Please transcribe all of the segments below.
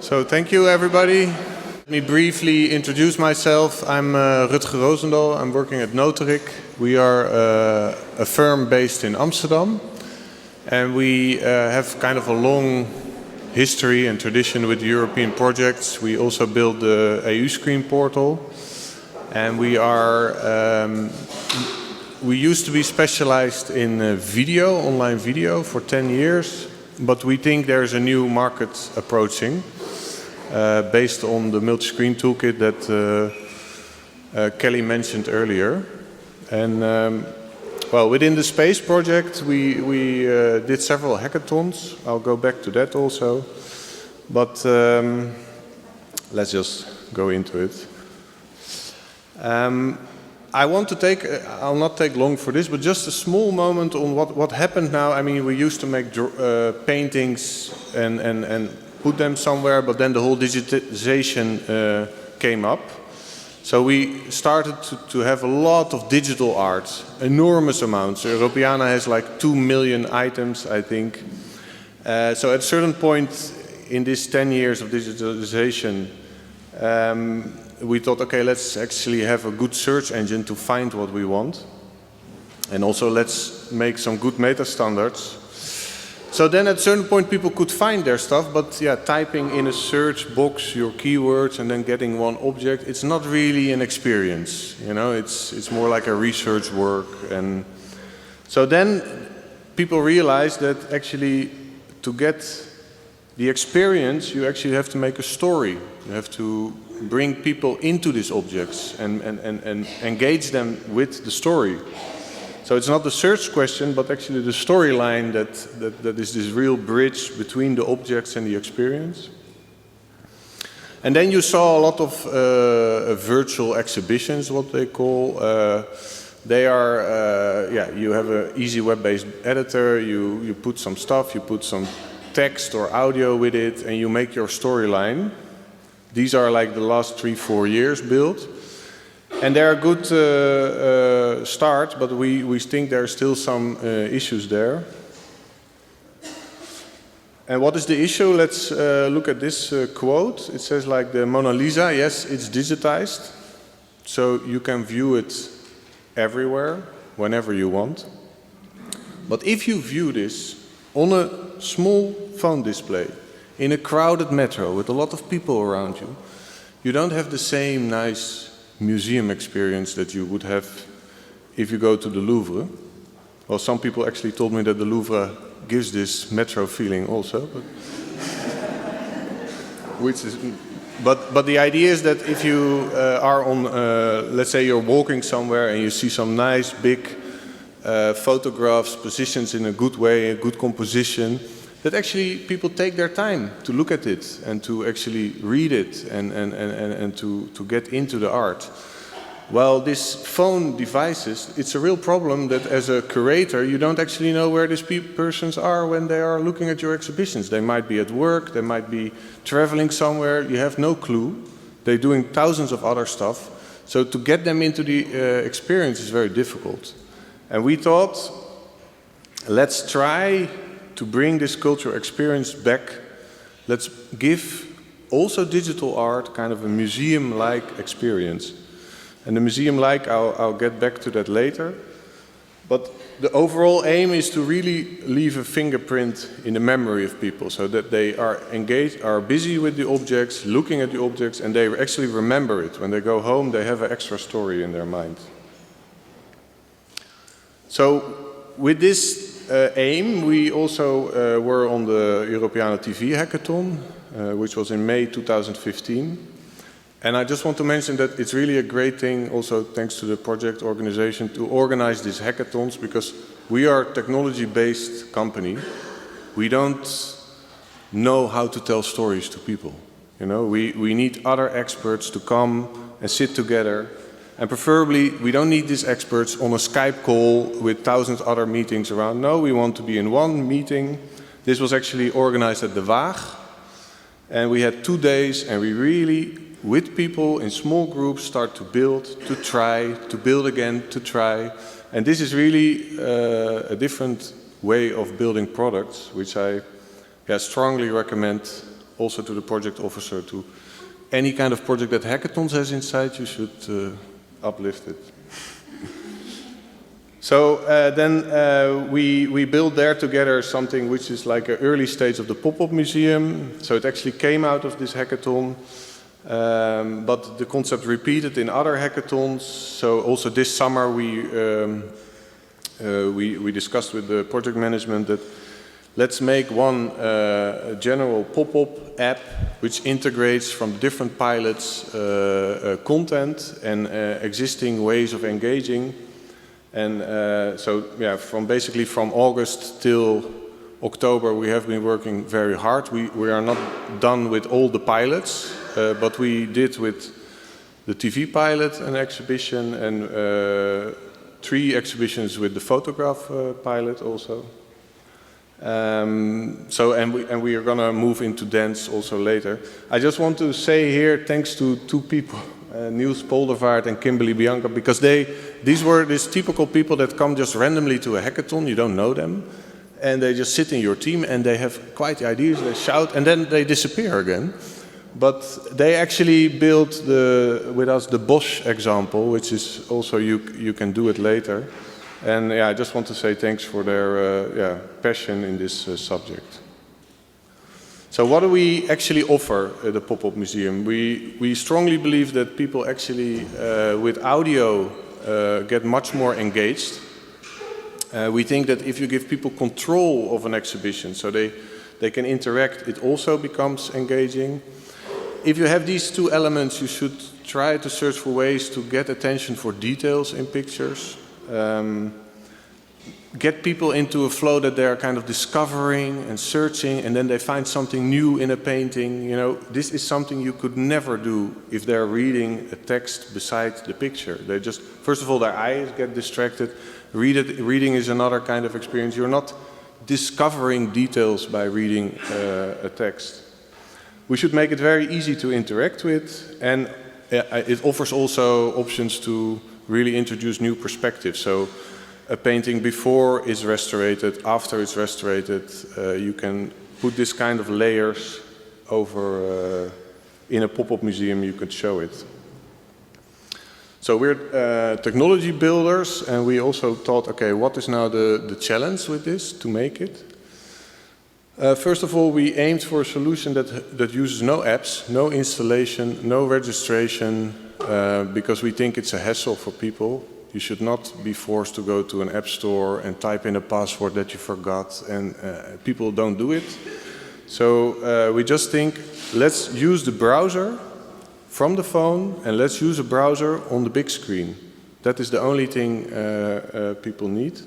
So thank you, everybody. Let me briefly introduce myself. I'm Rutger Roosendaal. I'm working at Notric. We are a firm based in Amsterdam. And we have kind of a long history and tradition with European projects. We also built the EU Screen portal. And we used to be specialized in video, online video, for 10 years. But we think there's a new market approaching based on the multi-screen toolkit that Kelly mentioned earlier. And well, within the space project, we did several hackathons. I'll go back to that also. But let's just go into it. I'll not take long for this, but just a small moment on what happened now. I mean, we used to make paintings and put them somewhere, but then the whole digitization came up. So we started to have a lot of digital art, enormous amounts. Europeana has like 2 million items, I think. So at a certain point in this 10 years of digitalization, we thought, okay, let's actually have a good search engine to find what we want. And also let's make some good meta standards. So then at a certain point people could find their stuff, but yeah, typing in a search box your keywords and then getting one object, it's not really an experience. You know, it's more like a research work. And so then people realized that actually to get the experience, you actually have to make a story. You have to bring people into these objects and engage them with the story. So it's not the search question, but actually the storyline that is this real bridge between the objects and the experience. And then you saw a lot of virtual exhibitions, what they call. They are, you have an easy web-based editor, you put some stuff, you put some text or audio with it, and you make your storyline. These are like the last 3-4 years built. And they're a good start, but we think there are still some issues there. And what is the issue? Let's look at this quote. It says like the Mona Lisa, yes, it's digitized. So you can view it everywhere, whenever you want. But if you view this on a small phone display, in a crowded metro with a lot of people around you, you don't have the same nice museum experience that you would have if you go to the Louvre. Well, some people actually told me that the Louvre gives this metro feeling also. But the idea is that if you are on, let's say you're walking somewhere and you see some nice big photographs positioned in a good way, a good composition, that actually people take their time to look at it and to actually read it and to get into the art. While these phone devices, it's a real problem that as a curator, you don't actually know where these persons are when they are looking at your exhibitions. They might be at work, they might be traveling somewhere, you have no clue. They're doing thousands of other stuff. So to get them into the experience is very difficult. And we thought, let's try to bring this cultural experience back. Let's give also digital art kind of a museum-like experience. And the museum-like, I'll get back to that later. But the overall aim is to really leave a fingerprint in the memory of people so that they are engaged, are busy with the objects, looking at the objects, and they actually remember it. When they go home, they have an extra story in their mind. So with this aim, we also were on the Europeana TV hackathon, which was in May 2015. And I just want to mention that it's really a great thing, also thanks to the project organization, to organize these hackathons, because we are a technology-based company. We don't know how to tell stories to people. You know, we need other experts to come and sit together. And preferably, we don't need these experts on a Skype call with thousands of other meetings around. No, we want to be in one meeting. This was actually organized at the Waag. And we had 2 days, and we really, with people in small groups, start to build, to try, to build again, to try. And this is really a different way of building products, which I strongly recommend also to the project officer, to any kind of project that hackathons has inside, you should uplift it. So then we built there together something which is like an early stage of the pop-up museum. So it actually came out of this hackathon, but the concept repeated in other hackathons. So also this summer we discussed with the project management that let's make one general pop-up app which integrates from different pilots content and existing ways of engaging. And so, yeah, basically from August till October, we have been working very hard. We are not done with all the pilots, but we did with the TV pilot an exhibition and 3 exhibitions with the photograph pilot also. And we are going to move into dance also later. I just want to say here, thanks to 2 people. Niels Poldervaart and Kimberly Bianca, because these were these typical people that come just randomly to a hackathon, you don't know them, and they just sit in your team and they have quite the ideas, they shout, and then they disappear again. But they actually built with us the Bosch example, which is also, you can do it later. And yeah, I just want to say thanks for their passion in this subject. So what do we actually offer at the Pop-Up Museum? We strongly believe that people actually, with audio, get much more engaged. We think that if you give people control of an exhibition, so they can interact, it also becomes engaging. If you have these 2 elements, you should try to search for ways to get attention for details in pictures. Get people into a flow that they're kind of discovering and searching, and then they find something new in a painting. You know, this is something you could never do if they're reading a text beside the picture. They just, first of all, their eyes get distracted. Reading is another kind of experience. You're not discovering details by reading a text. We should make it very easy to interact with, and it offers also options to really introduce new perspectives. So a painting before it's restored, after it's restored, you can put this kind of layers over in a pop-up museum, you could show it. So we're technology builders, and we also thought, okay, what is now the challenge with this to make it? First of all, we aimed for a solution that uses no apps, no installation, no registration, because we think it's a hassle for people. You should not be forced to go to an app store and type in a password that you forgot, and people don't do it. So we just think, let's use the browser from the phone, and let's use a browser on the big screen. That is the only thing people need.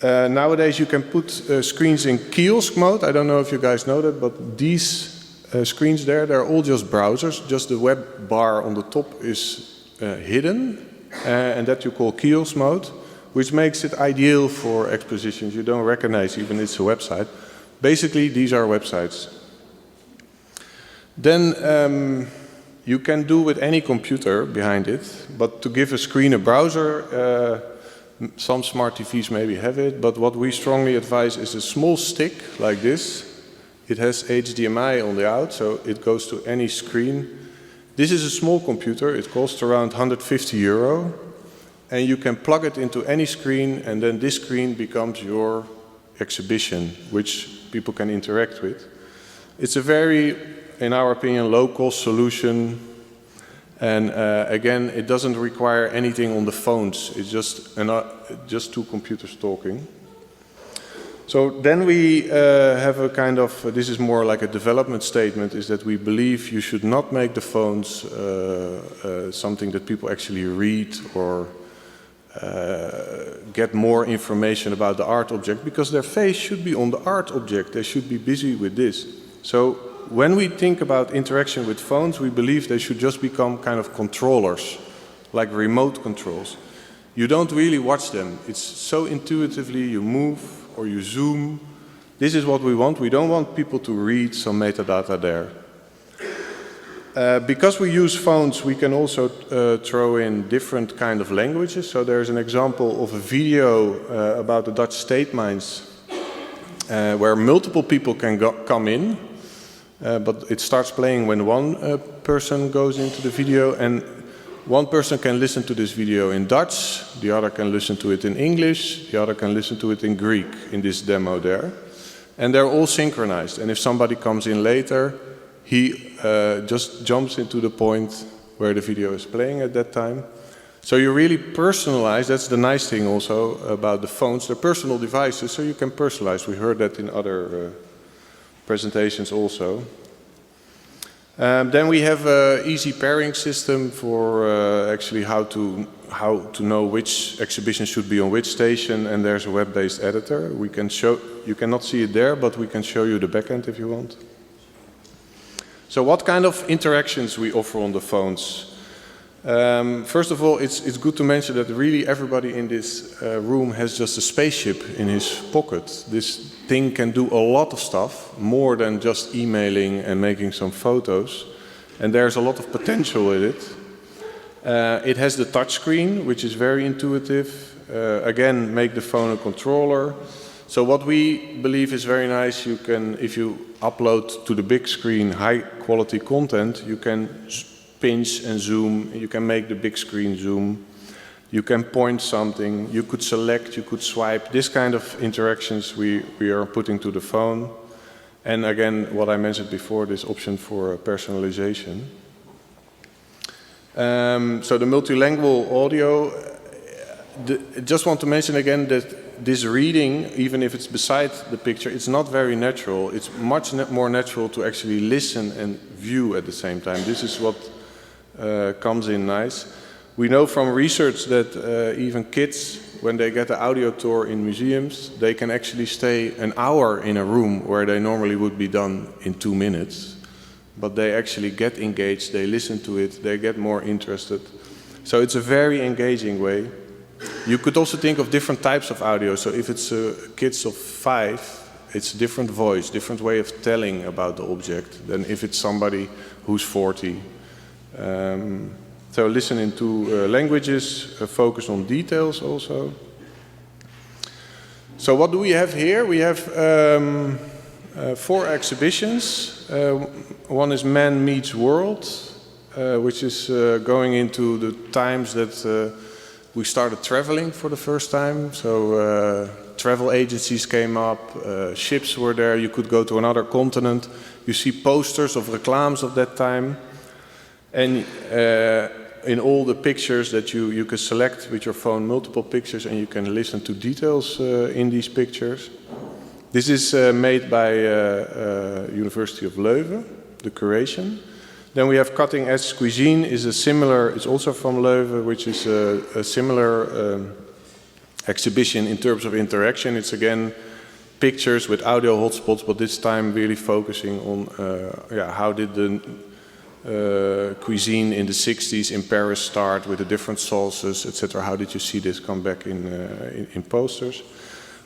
Nowadays you can put screens in kiosk mode. I don't know if you guys know that, but these screens there, they're all just browsers. Just the web bar on the top is hidden. And that you call kiosk mode, which makes it ideal for expositions. You don't recognize even it's a website. Basically, these are websites. Then you can do with any computer behind it, but to give a screen a browser, some smart TVs maybe have it, but what we strongly advise is a small stick like this. It has HDMI on the out, so it goes to any screen. This is a small computer, it costs around €150, and you can plug it into any screen, and then this screen becomes your exhibition, which people can interact with. It's a very, in our opinion, low-cost solution, and again, it doesn't require anything on the phones, it's just 2 computers talking. So then we have a kind of, this is more like a development statement, is that we believe you should not make the phones something that people actually read or get more information about the art object, because their face should be on the art object, they should be busy with this. So when we think about interaction with phones, we believe they should just become kind of controllers, like remote controls. You don't really watch them, it's so intuitively, you move, or you zoom. This is what we want. We don't want people to read some metadata there. Because we use phones, we can also throw in different kind of languages. So there's an example of a video about the Dutch state mines where multiple people can come in. but it starts playing when one person goes into the video, and one person can listen to this video in Dutch, the other can listen to it in English, the other can listen to it in Greek in this demo there. And they're all synchronized, and if somebody comes in later, he just jumps into the point where the video is playing at that time. So you really personalize. That's the nice thing also about the phones. They're personal devices, so you can personalize. We heard that in other presentations also. Then we have an easy pairing system for actually how to know which exhibition should be on which station, and there's a web-based editor. We can show, you cannot see it there, but we can show you the backend if you want. So what kind of interactions we offer on the phones? First of all, it's good to mention that really everybody in this room has just a spaceship in his pocket. This thing can do a lot of stuff, more than just emailing and making some photos. And there's a lot of potential with it. It has the touch screen, which is very intuitive. Again, make the phone a controller. So what we believe is very nice, you can, if you upload to the big screen high quality content, you can pinch and zoom, you can make the big screen zoom, you can point something, you could select, you could swipe. This kind of interactions we are putting to the phone. And again, what I mentioned before, this option for personalization. So the multilingual audio, just want to mention again that this reading, even if it's beside the picture, it's not very natural. It's much more natural to actually listen and view at the same time. This is what comes in nice. We know from research that even kids, when they get an audio tour in museums, they can actually stay an hour in a room where they normally would be done in 2 minutes. But they actually get engaged, they listen to it, they get more interested. So it's a very engaging way. You could also think of different types of audio. So if it's kids of 5, it's a different voice, different way of telling about the object than if it's somebody who's 40. So listen in 2 languages, focus on details also. So what do we have here? We have 4 exhibitions. One is Man Meets World, which is going into the times that we started traveling for the first time. So travel agencies came up, ships were there, you could go to another continent. You see posters of reclams of that time. And in all the pictures that you can select with your phone, multiple pictures, and you can listen to details in these pictures. This is made by University of Leuven, the curation. Then we have Cutting Edge Cuisine, is a similar, it's also from Leuven, which is a similar exhibition in terms of interaction. It's again pictures with audio hotspots, but this time really focusing on how did the cuisine in the 60s in Paris start with the different sauces, etc. How did you see this come back in posters?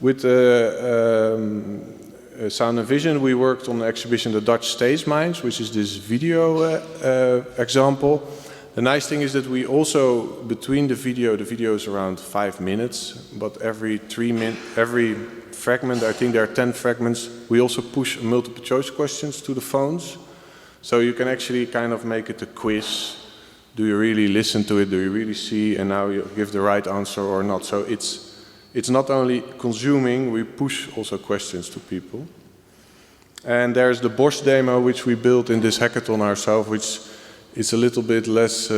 With Sound and Vision, we worked on the exhibition The Dutch Stage Minds, which is this video example. The nice thing is that we also, between the video is around 5 minutes, but every fragment, I think there are 10 fragments, we also push multiple choice questions to the phones. So you can actually kind of make it a quiz. Do you really listen to it? Do you really see? And now you give the right answer or not. So it's not only consuming, we push also questions to people. And there's the Bosch demo, which we built in this hackathon ourselves, which is a little bit less,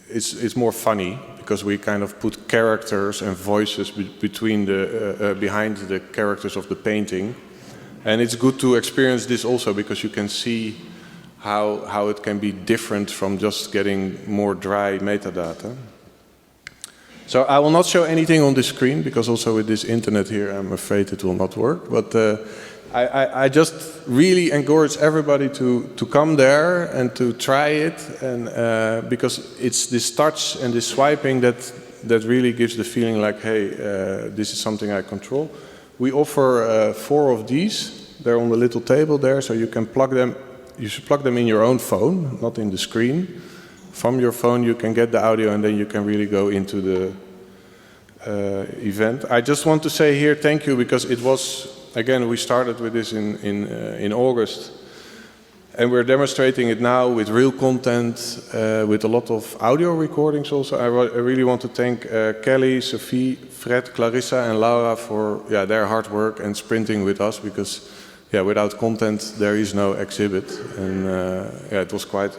it's more funny, because we kind of put characters and voices between behind the characters of the painting. And it's good to experience this also, because you can see how it can be different from just getting more dry metadata. So I will not show anything on this screen, because also with this internet here, I'm afraid it will not work. But I just really encourage everybody to come there and to try it, and because it's this touch and this swiping that really gives the feeling like, hey, this is something I control. We offer 4 of these. They're on the little table there, so you can plug them. You should plug them in your own phone, not in the screen. From your phone you can get the audio, and then you can really go into the event. I just want to say here thank you, because it was again, we started with this in August. And we're demonstrating it now with real content, with a lot of audio recordings also. I really want to thank Kelly, Sophie, Fred, Clarissa and Laura for their hard work and sprinting with us, because without content there is no exhibit. And it was quite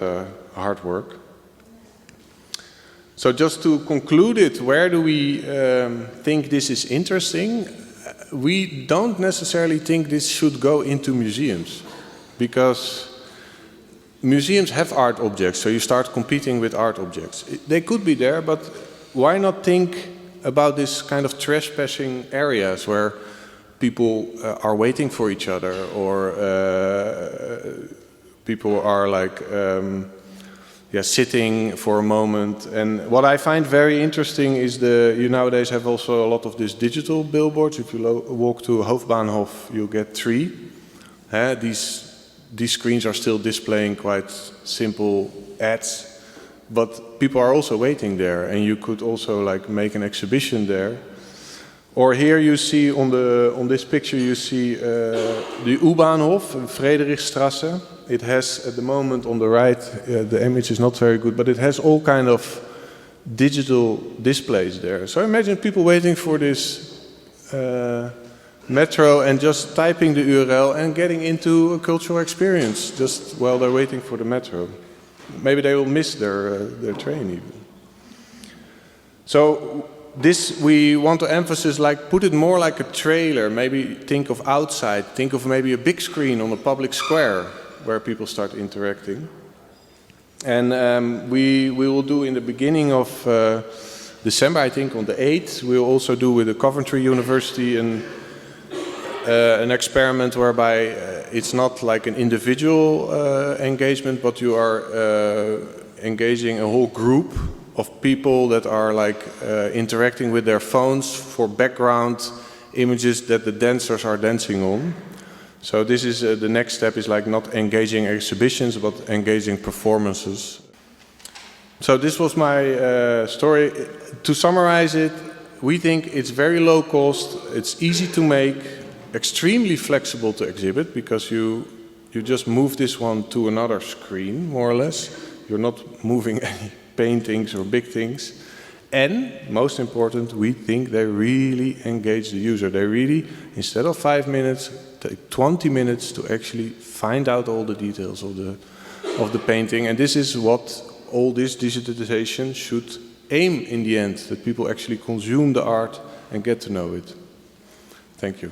hard work. So just to conclude it, where do we think this is interesting? We don't necessarily think this should go into museums, because museums have art objects, so you start competing with art objects. They could be there, but why not think about this kind of trespassing areas where people are waiting for each other, or people are like sitting for a moment. And what I find very interesting is you nowadays have also a lot of these digital billboards. If you walk to Hoofdbahnhof, you get 3. These screens are still displaying quite simple ads, but people are also waiting there, and you could also like make an exhibition there. Or here you see on this picture you see the U-Bahnhof, Friedrichstrasse. It has at the moment on the right, the image is not very good, but it has all kind of digital displays there. So imagine people waiting for this metro and just typing the URL and getting into a cultural experience just while they're waiting for the metro. Maybe they will miss their train even. So this we want to emphasize, like put it more like a trailer. Maybe think of outside, think of maybe a big screen on a public square where people start interacting. And we will do in the beginning of December, I think on the 8th, we'll also do with the Coventry University an experiment whereby it's not like an individual engagement, but you are engaging a whole group of people that are like interacting with their phones for background images that the dancers are dancing on. So this is the next step, is like not engaging exhibitions, but engaging performances. So this was my story. To summarize it, we think it's very low cost, it's easy to make, extremely flexible to exhibit, because you just move this one to another screen, more or less. You're not moving any paintings or big things. And, most important, we think they really engage the user. They really, instead of 5 minutes, take 20 minutes to actually find out all the details of the painting. And this is what all this digitization should aim in the end, that people actually consume the art and get to know it. Thank you.